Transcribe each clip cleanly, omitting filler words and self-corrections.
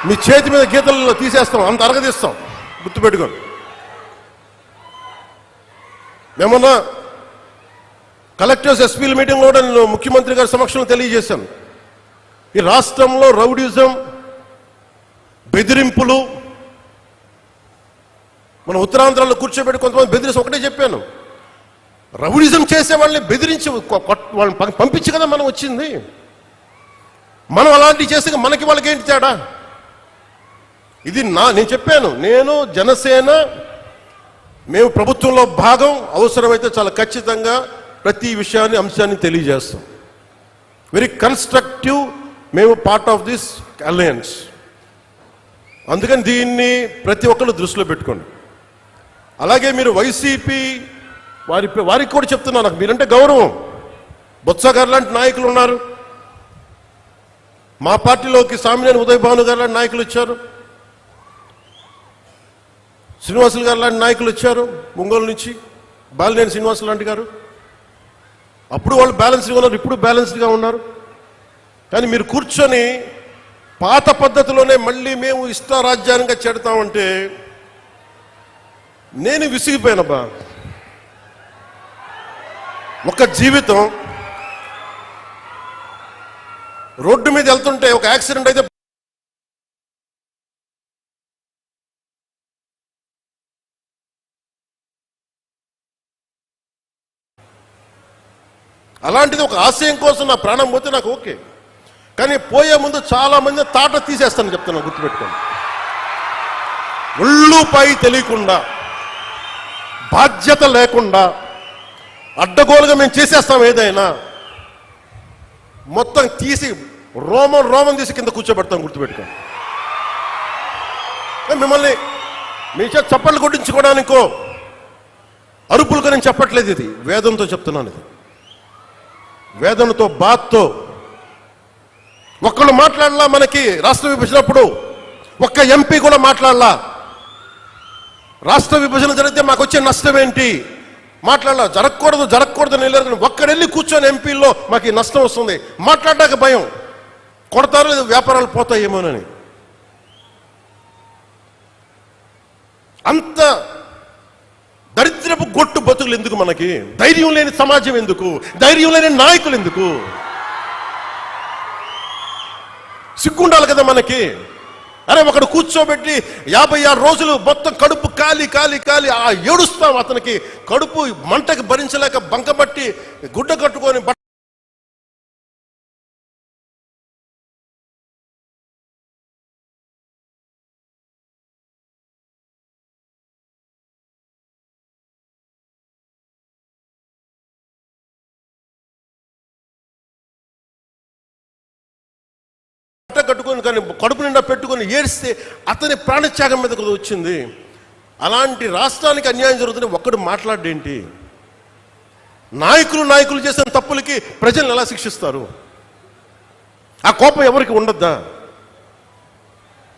మీ చేతి మీద గీతల్లో తీసేస్తాం, అంత అరగదీస్తాం, గుర్తుపెట్టుకోండి. మేమన్నా కలెక్టర్స్ ఎస్పీల మీటింగ్లో కూడా నేను ముఖ్యమంత్రి గారి సమక్షంలో తెలియజేశాను, ఈ రాష్ట్రంలో రౌడీజం, బెదిరింపులు, మన ఉత్తరాంధ్రలో కూర్చోబెట్టి కొంతమంది బెదిరించి ఒకటే చెప్పాను, రౌడీజం చేసే వాళ్ళని బెదిరించి వాళ్ళని పంపించి కదా మనం వచ్చింది. మనం అలాంటివి చేస్తే మనకి వాళ్ళకి ఏంటి తేడా? ఇది నేను చెప్పాను, నేను జనసేన మేము ప్రభుత్వంలో భాగం, అవసరమైతే చాలా ఖచ్చితంగా ప్రతి విషయాన్ని అంశాన్ని తెలియజేస్తాం. వెరీ కన్స్ట్రక్టివ్, మేము పార్ట్ ఆఫ్ దిస్ అలయన్స్. అందుకని దీన్ని ప్రతి ఒక్కరు దృష్టిలో పెట్టుకోండి. అలాగే మీరు వైసీపీ వారికి కూడా చెప్తున్నా, నాకు మీరంటే గౌరవం. బొత్స గారు లాంటి నాయకులు ఉన్నారు, మా పార్టీలోకి సామినేని ఉదయ్ భాను గారు లాంటి నాయకులు వచ్చారు, శ్రీనివాసులు గారు లాంటి నాయకులు వచ్చారు ఒంగోలు నుంచి, బాలినేని శ్రీనివాసులు లాంటి గారు. అప్పుడు వాళ్ళు బ్యాలెన్స్డ్గా ఉన్నారు, ఇప్పుడు బ్యాలెన్స్డ్గా ఉన్నారు. కానీ మీరు కూర్చొని పాత పద్ధతిలోనే మళ్ళీ మేము ఇష్టారాజ్యానంగా చెడతామంటే నేను విసిగిపోయానబ్బా. ఒక జీవితం రోడ్డు మీద వెళ్తుంటే ఒక యాక్సిడెంట్ అయితే అలాంటిది ఒక ఆశయం కోసం నా ప్రాణం పోతే నాకు ఓకే, కానీ పోయే ముందు చాలా మంది తాట తీసేస్తాను చెప్తాను, గుర్తుపెట్టుకోండి. ఒళ్ళుపై తెలియకుండా, బాధ్యత లేకుండా, అడ్డగోలుగా మేము చేసేస్తాం ఏదైనా, మొత్తం తీసి రోమం తీసి కింద కూర్చోబెడతాం, గుర్తుపెట్టుకోండి. మిమ్మల్ని మీ చేత చప్పట్లు కొట్టించుకోవడానికో అరుపులుగా నేను చెప్పట్లేదు, ఇది వేదంతో చెప్తున్నాను. ఇది వేదనతో, బాధతో. ఒక్కళ్ళు మాట్లాడలా, మనకి రాష్ట్ర విభజనప్పుడు ఒక్క ఎంపీ కూడా మాట్లాడలా. రాష్ట్ర విభజన జరిగితే మాకు వచ్చే నష్టం ఏంటి మాట్లాడలా. జరగకూడదు నేను ఒక్కడెళ్ళి కూర్చొని ఎంపీల్లో మాకు ఈ నష్టం వస్తుంది మాట్లాడడానికి భయం, కొడతారో లేదు వ్యాపారాలు పోతాయేమోనని. అంత దరిద్రపు గొట్టు బతుకులు ఎందుకు మనకి? ధైర్యం లేని సమాజం ఎందుకు? ధైర్యం లేని నాయకులు ఎందుకు? సిగ్గుండాలి కదా మనకి. అరే ఒకడు కూర్చోబెట్టి 56 రోజులు మొత్తం కడుపు కాలి ఏడుస్తాం, అతనికి కడుపు మంటకి భరించలేక బంకబట్టి గుడ్డ కట్టుకొని కట్టుకొని కానీ కడుపు నిండా పెట్టుకొని ఏడిస్తే అతని ప్రాణత్యాగం మీద వచ్చింది. అలాంటి రాష్ట్రానికి అన్యాయం జరుగుతుంది, ఒక్కడు మాట్లాడేంటి? నాయకులు చేసిన తప్పులకి ప్రజలను ఎలా శిక్షిస్తారు? ఆ కోపం ఎవరికి ఉండద్దా?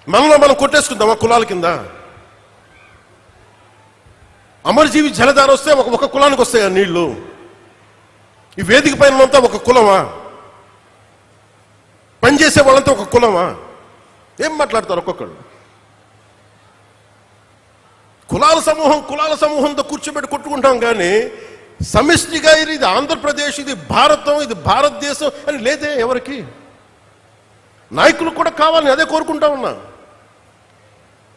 మనలో మనం కొట్టేసుకుందామా కులాల కింద? అమరజీవి జలధార వస్తే ఒక కులానికి వస్తాయి ఆ నీళ్లు. ఈ వేదిక పైన అంతా ఒక కులమా? పనిచేసే వాళ్ళంతా ఒక కులమా? ఏం మాట్లాడతారు ఒక్కొక్కళ్ళు? కులాల సమూహంతో కూర్చోబెట్టి కొట్టుకుంటాం, కానీ సమిష్టిగా ఇది ఆంధ్రప్రదేశ్, ఇది భారతం, ఇది భారతదేశం అని లేదే ఎవరికి. నాయకులు కూడా కావాలని అదే కోరుకుంటా ఉన్నా.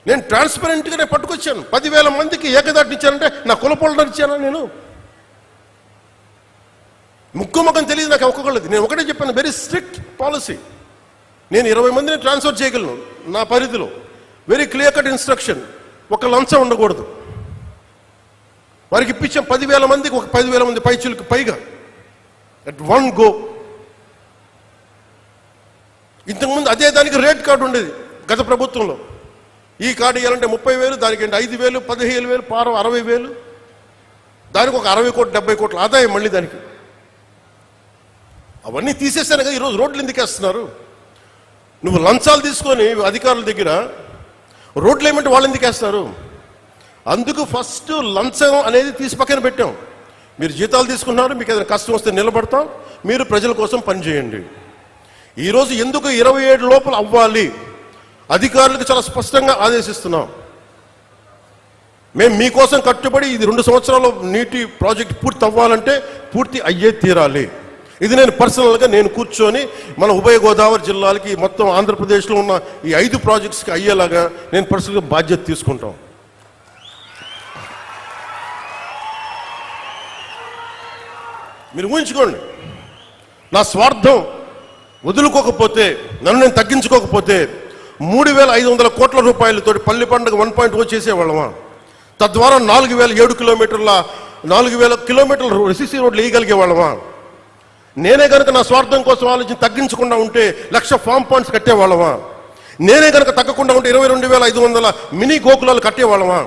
నేను ట్రాన్స్పరెంట్గానే పట్టుకొచ్చాను. 10,000 మందికి ఏకదాటిని ఇచ్చానంటే నా కులపోళ్ళని ఇచ్చానా? నేను ముక్కుముఖం తెలియదు నాకు ఒక్కొక్కళ్ళది. నేను ఒకటే చెప్పాను, వెరీ స్ట్రిక్ట్ పాలసీ. నేను 20 మందిని ట్రాన్స్ఫర్ చేయగలను నా పరిధిలో. Very clear cut instruction. ఒక లంచం ఉండకూడదు. వారికి ఇప్పించాం 10,000 మందికి, ఒక 10,000 మంది పైచులకు పైగా అట్ వన్ గో. ఇంతకుముందు అదే దానికి రేట్ కార్డు ఉండేది గత ప్రభుత్వంలో. ఈ కార్డు ఇవ్వాలంటే 30,000, దానికి 5,000, 15,000, పారం 60,000, దానికి ఒక 60 కోట్లు 70 కోట్ల ఆదాయం మళ్ళీ దానికి. అవన్నీ తీసేసాను కదా. ఈరోజు రోడ్లు ఎందుకు వేస్తున్నారు? నువ్వు లంచాలు తీసుకొని అధికారుల దగ్గర రోడ్లు ఏమంటే వాళ్ళు ఎందుకు వేస్తారు? అందుకు ఫస్ట్ లంచం అనేది తీసి పక్కన పెట్టాం. మీరు జీతాలు తీసుకున్నారు, మీకు ఏదైనా కష్టం వస్తే నిలబడతాం, మీరు ప్రజల కోసం పనిచేయండి. ఈరోజు ఎందుకు 27 లోపల అవ్వాలి అధికారులకు చాలా స్పష్టంగా ఆదేశిస్తున్నాం. మేము మీకోసం కట్టుబడి ఇది 2 సంవత్సరాలు నీటి ప్రాజెక్ట్ పూర్తి అవ్వాలంటే పూర్తి అయ్యే తీరాలి. ఇది నేను పర్సనల్గా నేను కూర్చొని మన ఉభయ గోదావరి జిల్లాలకి మొత్తం ఆంధ్రప్రదేశ్లో ఉన్న ఈ 5 ప్రాజెక్ట్స్కి అయ్యేలాగా నేను పర్సనల్గా బాధ్యత తీసుకుంటాం. మీరు ఊహించుకోండి, నా స్వార్థం వదులుకోకపోతే, నన్ను నేను తగ్గించుకోకపోతే 3,500 కోట్ల రూపాయలతో పల్లి పండుగ 1.0 చేసేవాళ్ళమా? తద్వారా 4,007 కిలోమీటర్ల 4,000 కిలోమీటర్ల ఎస్సీసీ రోడ్లు వేయగలిగే వాళ్ళమా? నేనే కనుక నా స్వార్థం కోసం ఆలోచించి తగ్గించకుండా ఉంటే 1,00,000 ఫామ్ పాయింట్స్ కట్టేవాళ్ళమా? నేనే కనుక తగ్గకుండా ఉంటే 22,500 మినీ గోకులాలు కట్టేవాళ్ళమా?